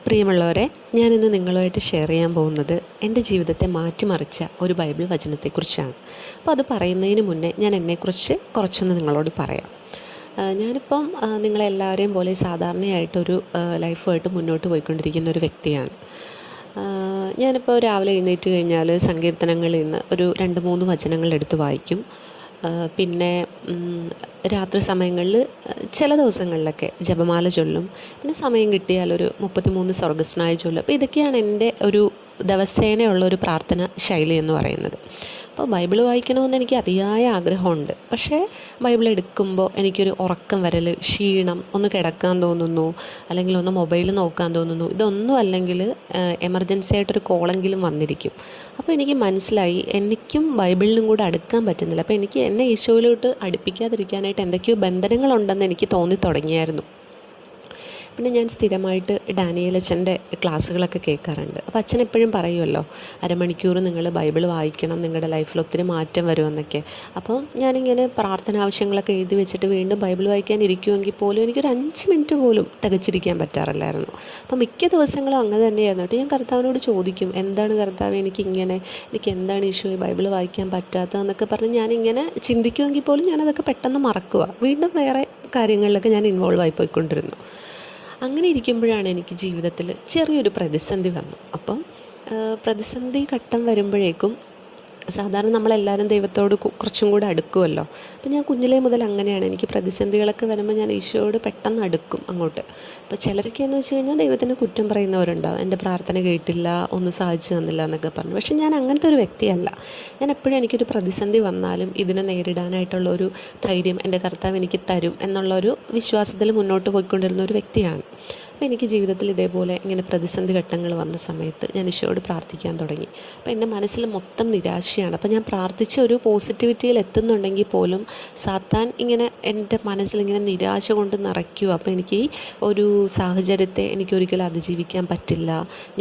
പ്രിയമുള്ളവരെ, ഞാനിന്ന് നിങ്ങളുമായിട്ട് ഷെയർ ചെയ്യാൻ പോകുന്നത് എൻ്റെ ജീവിതത്തെ മാറ്റിമറിച്ച ഒരു ബൈബിൾ വചനത്തെക്കുറിച്ചാണ്. അപ്പോൾ അത് പറയുന്നതിന് മുന്നേ ഞാൻ എന്നെക്കുറിച്ച് കുറച്ചൊന്ന് നിങ്ങളോട് പറയാം. ഞാനിപ്പം നിങ്ങളെല്ലാവരെയും പോലെ സാധാരണയായിട്ടൊരു ലൈഫുമായിട്ട് മുന്നോട്ട് പോയിക്കൊണ്ടിരിക്കുന്ന ഒരു വ്യക്തിയാണ്. ഞാനിപ്പോൾ രാവിലെ എഴുന്നേറ്റ് കഴിഞ്ഞാൽ സങ്കീർത്തനങ്ങളിൽ നിന്ന് ഒരു 2-3 വചനങ്ങൾ എടുത്ത് വായിക്കും. പിന്നെ രാത്രി സമയങ്ങളിൽ ചില ദിവസങ്ങളിലൊക്കെ ജപമാല ചൊല്ലും. പിന്നെ സമയം കിട്ടിയാൽ ഒരു 33 സ്വർഗസ്നായ ചൊല്ലും. അപ്പോൾ ഇതൊക്കെയാണ് എൻ്റെ ഒരു ദിവസേനയുള്ളൊരു പ്രാർത്ഥന ശൈലി എന്ന് പറയുന്നത്. അപ്പോൾ ബൈബിൾ വായിക്കണമെന്ന് എനിക്ക് അതിയായ ആഗ്രഹമുണ്ട്. പക്ഷേ ബൈബിൾ എടുക്കുമ്പോൾ എനിക്കൊരു ഉറക്കം വരൽ, ക്ഷീണം, ഒന്ന് കിടക്കാൻ തോന്നുന്നു, അല്ലെങ്കിൽ ഒന്ന് മൊബൈൽ നോക്കാൻ തോന്നുന്നു. ഇതൊന്നും അല്ലെങ്കിൽ എമർജൻസി ആയിട്ടൊരു കോളെങ്കിലും വന്നിരിക്കും. അപ്പോൾ എനിക്ക് മനസ്സിലായി എനിക്കും ബൈബിളിനും കൂടെ അടുക്കാൻ പറ്റുന്നില്ല. അപ്പോൾ എനിക്ക് എന്നെ ഈശോയിലോട്ട് അടുപ്പിക്കാതിരിക്കാനായിട്ട് എന്തൊക്കെയോ ബന്ധനങ്ങളുണ്ടെന്ന് എനിക്ക് തോന്നി തുടങ്ങിയായിരുന്നു. പിന്നെ ഞാൻ സ്ഥിരമായിട്ട് ഡാനിയേൽ അച്ഛൻ്റെ ക്ലാസ്സുകളൊക്കെ കേൾക്കാറുണ്ട്. അപ്പോൾ അച്ഛൻ എപ്പോഴും പറയുമല്ലോ, അരമണിക്കൂർ നിങ്ങൾ ബൈബിൾ വായിക്കണം, നിങ്ങളുടെ ലൈഫിൽ ഒത്തിരി മാറ്റം വരുമെന്നൊക്കെ. അപ്പോൾ ഞാനിങ്ങനെ പ്രാർത്ഥന ആവശ്യങ്ങളൊക്കെ എഴുതി വെച്ചിട്ട് വീണ്ടും ബൈബിൾ വായിക്കാൻ ഇരിക്കുമെങ്കിൽ പോലും എനിക്കൊരു 5 മിനിറ്റ് പോലും തികച്ചിരിക്കാൻ പറ്റാറില്ലായിരുന്നു. അപ്പോൾ മിക്ക ദിവസങ്ങളും അങ്ങനെ തന്നെയായിരുന്നു. എന്നിട്ട് ഞാൻ കർത്താവിനോട് ചോദിക്കും, എന്താണ് കർത്താവ് എനിക്ക് എന്താണ് ഈശോയെ ബൈബിൾ വായിക്കാൻ പറ്റാത്തതെന്നൊക്കെ പറഞ്ഞ് ഞാനിങ്ങനെ ചിന്തിക്കുമെങ്കിൽ പോലും ഞാനതൊക്കെ പെട്ടെന്ന് മറക്കുക. വീണ്ടും വേറെ കാര്യങ്ങളിലൊക്കെ ഞാൻ ഇൻവോൾവ് ആയി പോയിക്കൊണ്ടിരുന്നു. അങ്ങനെ ഇരിക്കുമ്പോഴാണ് എനിക്ക് ജീവിതത്തിൽ ചെറിയൊരു പ്രതിസന്ധി വന്നു. അപ്പം പ്രതിസന്ധി ഘട്ടം വരുമ്പോഴേക്കും സാധാരണ നമ്മളെല്ലാവരും ദൈവത്തോട് കുറച്ചും കൂടെ അടുക്കുമല്ലോ. അപ്പം ഞാൻ കുഞ്ഞിലേ മുതൽ അങ്ങനെയാണ്. എനിക്ക് പ്രതിസന്ധികളൊക്കെ വരുമ്പോൾ ഞാൻ ഈശോയോട് പെട്ടെന്ന് അടുക്കും അങ്ങോട്ട്. അപ്പോൾ ചിലരൊക്കെയെന്ന് വെച്ച് കഴിഞ്ഞാൽ ദൈവത്തിന് കുറ്റം പറയുന്നവരുണ്ടാവും, എൻ്റെ പ്രാർത്ഥന കേട്ടില്ല, ഒന്നും സാധിച്ചു തന്നില്ല എന്നൊക്കെ പറഞ്ഞു. പക്ഷെ ഞാൻ അങ്ങനത്തെ ഒരു വ്യക്തിയല്ല. ഞാൻ എപ്പോഴും എനിക്കൊരു പ്രതിസന്ധി വന്നാലും ഇതിനെ നേരിടാനായിട്ടുള്ളൊരു ധൈര്യം എൻ്റെ കർത്താവ് എനിക്ക് തരും എന്നുള്ളൊരു വിശ്വാസത്തിൽ മുന്നോട്ട് പോയിക്കൊണ്ടിരുന്ന ഒരു വ്യക്തിയാണ്. അപ്പോൾ എനിക്ക് ജീവിതത്തിൽ ഇതേപോലെ ഇങ്ങനെ പ്രതിസന്ധി ഘട്ടങ്ങൾ വന്ന സമയത്ത് ഞാൻ ഈശോയോട് പ്രാർത്ഥിക്കാൻ തുടങ്ങി. അപ്പോൾ എൻ്റെ മനസ്സിൽ മൊത്തം നിരാശയാണ്. അപ്പോൾ ഞാൻ പ്രാർത്ഥിച്ച ഒരു പോസിറ്റിവിറ്റിയിൽ എത്തുന്നുണ്ടെങ്കിൽ പോലും സാത്താൻ ഇങ്ങനെ എൻ്റെ മനസ്സിലിങ്ങനെ നിരാശ കൊണ്ട് നിറയ്ക്കുക. അപ്പോൾ എനിക്ക് ഈ ഒരു സാഹചര്യത്തെ എനിക്കൊരിക്കലും അതിജീവിക്കാൻ പറ്റില്ല,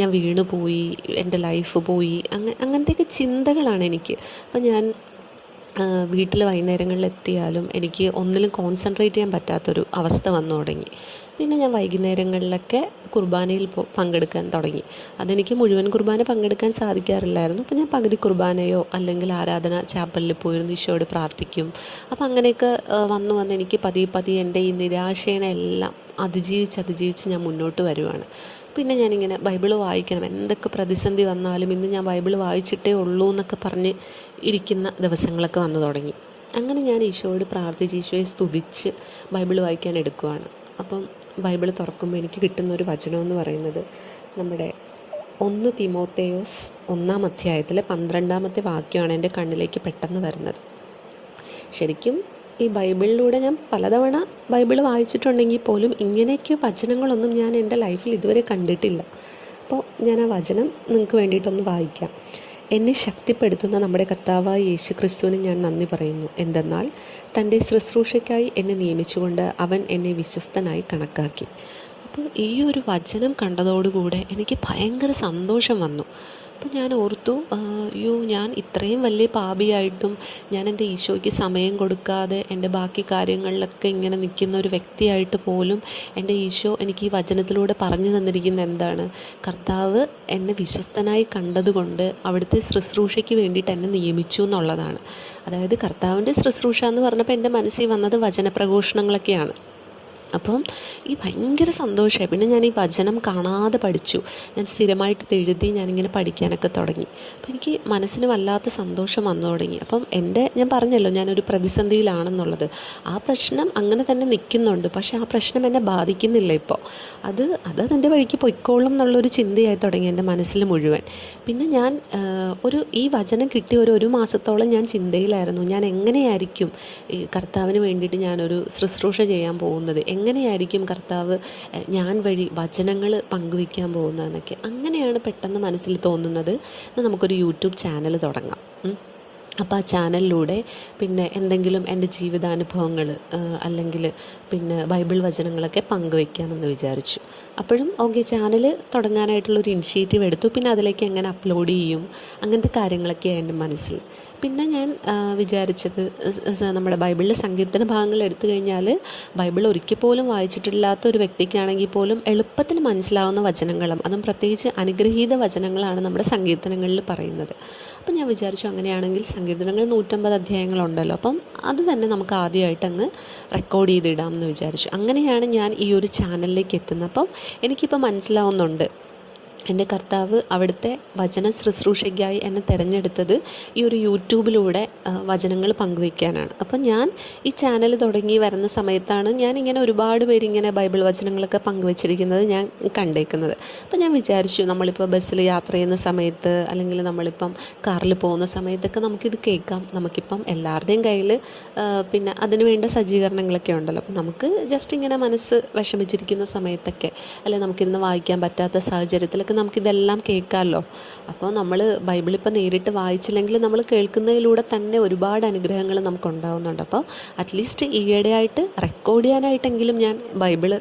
ഞാൻ വീണുപോയി, എൻ്റെ ലൈഫ് പോയി, അങ്ങനത്തെയൊക്കെ ചിന്തകളാണ് എനിക്ക്. അപ്പോൾ ഞാൻ വീട്ടിൽ വൈകുന്നേരങ്ങളിൽ എത്തിയാലും എനിക്ക് ഒന്നിലും കോൺസെൻട്രേറ്റ് ചെയ്യാൻ പറ്റാത്തൊരു അവസ്ഥ വന്നു തുടങ്ങി. പിന്നെ ഞാൻ വൈകുന്നേരങ്ങളിലൊക്കെ കുർബാനയിൽ പങ്കെടുക്കാൻ തുടങ്ങി. അതെനിക്ക് മുഴുവൻ കുർബാന പങ്കെടുക്കാൻ സാധിക്കാറില്ലായിരുന്നു. അപ്പോൾ ഞാൻ പകുതി കുർബാനയോ അല്ലെങ്കിൽ ആരാധന ചാപ്പലിൽ പോയിരുന്ന് ഈശോയോട് പ്രാർത്ഥിക്കും. അപ്പോൾ അങ്ങനെയൊക്കെ വന്ന് എനിക്ക് പതിയെ എൻ്റെ ഈ നിരാശേനെല്ലാം അതിജീവിച്ച് ഞാൻ മുന്നോട്ട് വരുവാണ്. പിന്നെ ഞാനിങ്ങനെ ബൈബിൾ വായിക്കണം, എന്തൊക്കെ പ്രതിസന്ധി വന്നാലും ഇന്ന് ഞാൻ ബൈബിൾ വായിച്ചിട്ടേ ഉള്ളൂ എന്നൊക്കെ പറഞ്ഞ് ഇരിക്കുന്ന ദിവസങ്ങളൊക്കെ വന്നു തുടങ്ങി. അങ്ങനെ ഞാൻ ഈശോയോട് പ്രാർത്ഥിച്ച് ഈശോയെ സ്തുതിച്ച് ബൈബിൾ വായിക്കാൻ എടുക്കുവാണ്. അപ്പം ബൈബിൾ തുറക്കുമ്പോൾ എനിക്ക് കിട്ടുന്നൊരു വചനമെന്ന് പറയുന്നത് നമ്മുടെ 1 തിമോത്തേയോസ് 1-ാം അധ്യായത്തിലെ 12-ാമത്തെ വാക്യമാണ് എൻ്റെ കണ്ണിലേക്ക് പെട്ടെന്ന് വരുന്നത്. ശരിക്കും ഈ ബൈബിളിലൂടെ ഞാൻ പലതവണ ബൈബിൾ വായിച്ചിട്ടുണ്ടെങ്കിൽ പോലും ഇങ്ങനെയൊക്കെ വചനങ്ങളൊന്നും ഞാൻ എൻ്റെ ലൈഫിൽ ഇതുവരെ കണ്ടിട്ടില്ല. അപ്പോൾ ഞാൻ ആ വചനം നിങ്ങൾക്ക് വേണ്ടിയിട്ടൊന്ന് വായിക്കാം. എന്നെ ശക്തിപ്പെടുത്തുന്ന നമ്മുടെ കർത്താവായ യേശു ക്രിസ്തുവിന് ഞാൻ നന്ദി പറയുന്നു. എന്തെന്നാൽ തൻ്റെ ശുശ്രൂഷയ്ക്കായി എന്നെ നിയമിച്ചുകൊണ്ട് അവൻ എന്നെ വിശ്വസ്തനായി കണക്കാക്കി. അപ്പോൾ ഈ ഒരു വചനം കണ്ടതോടുകൂടെ എനിക്ക് ഭയങ്കര സന്തോഷം വന്നു. അപ്പോൾ ഞാൻ ഓർത്തു, ഞാൻ ഇത്രയും വലിയ പാപിയായിട്ടും ഞാൻ എൻ്റെ ഈശോയ്ക്ക് സമയം കൊടുക്കാതെ എൻ്റെ ബാക്കി കാര്യങ്ങളിലൊക്കെ ഇങ്ങനെ നിൽക്കുന്ന ഒരു വ്യക്തിയായിട്ട് പോലും എൻ്റെ ഈശോ എനിക്ക് ഈ വചനത്തിലൂടെ പറഞ്ഞു തന്നിരിക്കുന്ന എന്താണ്, കർത്താവ് എന്നെ വിശ്വസ്തനായി കണ്ടതുകൊണ്ട് അവിടുത്തെ ശുശ്രൂഷയ്ക്ക് വേണ്ടിയിട്ട് എന്നെ നിയമിച്ചു എന്നുള്ളതാണ്. അതായത് കർത്താവിൻ്റെ ശുശ്രൂഷ എന്ന് പറഞ്ഞപ്പോൾ എൻ്റെ മനസ്സിൽ വന്നത് വചനപ്രഘോഷണങ്ങളൊക്കെയാണ്. അപ്പം ഈ ഭയങ്കര സന്തോഷമായി. പിന്നെ ഞാൻ ഈ വചനം കാണാതെ പഠിച്ചു. ഞാൻ സ്ഥിരമായിട്ട് എഴുതി ഞാനിങ്ങനെ പഠിക്കാനൊക്കെ തുടങ്ങി. അപ്പം എനിക്ക് മനസ്സിന് വല്ലാത്ത സന്തോഷം വന്നു തുടങ്ങി. അപ്പം ഞാൻ പറഞ്ഞല്ലോ ഞാനൊരു പ്രതിസന്ധിയിലാണെന്നുള്ളത്. ആ പ്രശ്നം അങ്ങനെ തന്നെ നിൽക്കുന്നുണ്ട്, പക്ഷേ ആ പ്രശ്നം എന്നെ ബാധിക്കുന്നില്ല ഇപ്പോൾ. അതിൻ്റെ വഴിക്ക് പൊയ്ക്കോളും എന്നുള്ളൊരു ചിന്തയായി തുടങ്ങി എൻ്റെ മനസ്സിൽ മുഴുവൻ. പിന്നെ ഞാൻ ഈ വചനം കിട്ടിയ ഒരു മാസത്തോളം ഞാൻ ചിന്തയിലായിരുന്നു. ഞാൻ എങ്ങനെയായിരിക്കും ഈ കർത്താവിന് വേണ്ടിയിട്ട് ഞാനൊരു ശുശ്രൂഷ ചെയ്യാൻ പോകുന്നത്, എങ്ങനെയായിരിക്കും കർത്താവ് ഞാൻ വഴി വചനങ്ങൾ പങ്കുവയ്ക്കാൻ പോകുന്നതെന്നൊക്കെ. അങ്ങനെയാണ് പെട്ടെന്ന് മനസ്സിൽ തോന്നുന്നത്, നമുക്കൊരു യൂട്യൂബ് ചാനൽ തുടങ്ങാം. അപ്പോൾ ആ ചാനലിലൂടെ പിന്നെ എന്തെങ്കിലും എൻ്റെ ജീവിതാനുഭവങ്ങൾ അല്ലെങ്കിൽ പിന്നെ ബൈബിൾ വചനങ്ങളൊക്കെ പങ്കുവയ്ക്കാമെന്ന് വിചാരിച്ചു. അപ്പോഴും ഓക്കെ, ചാനൽ തുടങ്ങാനായിട്ടുള്ളൊരു ഇനിഷ്യേറ്റീവ് എടുത്തു. പിന്നെ അതിലേക്ക് എങ്ങനെ അപ്ലോഡ് ചെയ്യും, അങ്ങനത്തെ കാര്യങ്ങളൊക്കെയാണ് എൻ്റെ മനസ്സിൽ. പിന്നെ ഞാൻ വിചാരിച്ചത് നമ്മുടെ ബൈബിളിലെ സങ്കീർത്തന ഭാഗങ്ങൾ എടുത്തു കഴിഞ്ഞാൽ ബൈബിൾ ഒരിക്കൽ പോലും വായിച്ചിട്ടില്ലാത്ത ഒരു വ്യക്തിക്കാണെങ്കിൽ പോലും എളുപ്പത്തിൽ മനസ്സിലാവുന്ന വചനങ്ങളും, അതും പ്രത്യേകിച്ച് അനുഗ്രഹീത വചനങ്ങളാണ് നമ്മുടെ സങ്കീർത്തനങ്ങളിൽ പറയുന്നത്. അപ്പം ഞാൻ വിചാരിച്ചു, അങ്ങനെയാണെങ്കിൽ സങ്കീർത്തനങ്ങൾ 150 അധ്യായങ്ങളുണ്ടല്ലോ, അപ്പം അത് തന്നെ നമുക്ക് ആദ്യമായിട്ട് അങ്ങ് റെക്കോർഡ് ചെയ്തിടാമെന്ന് വിചാരിച്ചു. അങ്ങനെയാണ് ഞാൻ ഈ ഒരു ചാനലിലേക്ക് എത്തുന്നത്. അപ്പം എനിക്കിപ്പോൾ മനസ്സിലാവുന്നുണ്ട്, എൻ്റെ കർത്താവ് അവിടുത്തെ വചന ശുശ്രൂഷയ്ക്കായി എന്നെ തിരഞ്ഞെടുത്തത് ഈ ഒരു യൂട്യൂബിലൂടെ വചനങ്ങൾ പങ്കുവയ്ക്കാനാണ്. അപ്പം ഞാൻ ഈ ചാനൽ തുടങ്ങി വരുന്ന സമയത്താണ് ഞാനിങ്ങനെ ഒരുപാട് പേരിങ്ങനെ ബൈബിൾ വചനങ്ങളൊക്കെ പങ്കുവച്ചിരിക്കുന്നത് ഞാൻ കണ്ടേക്കുന്നത്. അപ്പം ഞാൻ വിചാരിച്ചു, നമ്മളിപ്പോൾ ബസ്സിൽ യാത്ര ചെയ്യുന്ന സമയത്ത്, അല്ലെങ്കിൽ നമ്മളിപ്പം കാറിൽ പോകുന്ന സമയത്തൊക്കെ നമുക്കിത് കേൾക്കാം. നമുക്കിപ്പം എല്ലാവരുടെയും കയ്യിൽ പിന്നെ അതിന് വേണ്ട സജ്ജീകരണങ്ങളൊക്കെ ഉണ്ടല്ലോ. അപ്പം നമുക്ക് ജസ്റ്റ് ഇങ്ങനെ മനസ്സ് വിഷമിച്ചിരിക്കുന്ന സമയത്തൊക്കെ, അല്ലെങ്കിൽ നമുക്കിരുന്ന് വായിക്കാൻ പറ്റാത്ത സാഹചര്യത്തിലൊക്കെ നമുക്കിതെല്ലാം കേൾക്കാമല്ലോ. അപ്പോൾ നമ്മൾ ബൈബിളിപ്പോൾ നേരിട്ട് വായിച്ചില്ലെങ്കിൽ നമ്മൾ കേൾക്കുന്നതിലൂടെ തന്നെ ഒരുപാട് അനുഗ്രഹങ്ങൾ നമുക്കുണ്ടാകുന്നുണ്ട്. അപ്പോൾ അറ്റ്ലീസ്റ്റ് ഈയിടെയായിട്ട് റെക്കോർഡ് ചെയ്യാനായിട്ടെങ്കിലും ഞാൻ ബൈബിള്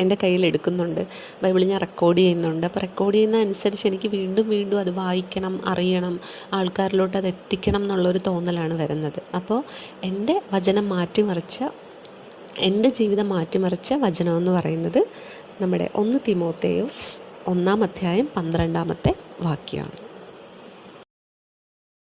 എൻ്റെ കയ്യിൽ എടുക്കുന്നുണ്ട്, ബൈബിൾ ഞാൻ റെക്കോർഡ് ചെയ്യുന്നുണ്ട്. അപ്പോൾ റെക്കോർഡ് ചെയ്യുന്ന അനുസരിച്ച് എനിക്ക് വീണ്ടും വീണ്ടും അത് വായിക്കണം, അറിയണം, ആൾക്കാരിലോട്ട് അത് എത്തിക്കണം എന്നുള്ളൊരു തോന്നലാണ് വരുന്നത്. അപ്പോൾ എൻ്റെ വചനം മാറ്റിമറിച്ച, എൻ്റെ ജീവിതം മാറ്റിമറിച്ച വചനമെന്ന് പറയുന്നത് നമ്മുടെ 1 തിമോഥെയോസ് 1-ാം അധ്യായം 12-ാമത്തെ വാക്യമാണ്.